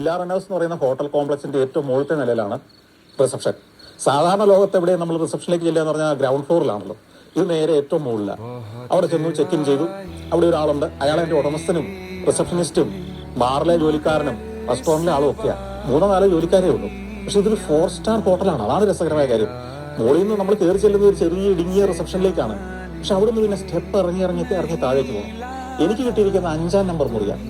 Villa runners എന്ന് പറയുന്ന hotel കോംപ്ലക്സിന്റെ ഏറ്റവും മുകളിലത്തെ നിലയിലാണ് റിസപ്ഷൻ. സാധാരണ ലോകത്ത് എവിടെയും നമ്മൾ റിസപ്ഷനിലേക്ക് ചെല്ലുക എന്ന് പറഞ്ഞാൽ ഗ്രൗണ്ട് ഫ്ലോറിലാണല്ലോ. ഇത് നേരെ ഏറ്റവും മുകളിലാണ്. അവിടെ ചെന്നു ചെക്ക് ഇൻ ചെയ്തു. അവിടെ ഒരാളുണ്ട്. അയാൾ എൻ്റെ ഉടമസ്ഥനും റിസപ്ഷനിസ്റ്റും ബാറിലെ ജോലിക്കാരനും റെസ്റ്റോറൻറ്റിലെ ആളും ഒക്കെയാണ്. 3-4 ജോലിക്കാരേ ഉള്ളൂ. പക്ഷെ ഇതൊരു 4 സ്റ്റാർ ഹോട്ടലാണ്. അതാണ് രസകരമായ കാര്യം. മുകളിൽ നിന്ന് നമ്മൾ കയറി ചെല്ലുന്ന ഒരു ചെറിയ ഇടുങ്ങിയ റിസപ്ഷനിലേക്കാണ്. പക്ഷെ അവിടെ നിന്ന് പിന്നെ സ്റ്റെപ്പ് ഇറങ്ങി താഴേക്ക് പോകണം. എനിക്ക് കിട്ടിയിരിക്കുന്ന 5-ാം നമ്പർ മുറിയാണ്.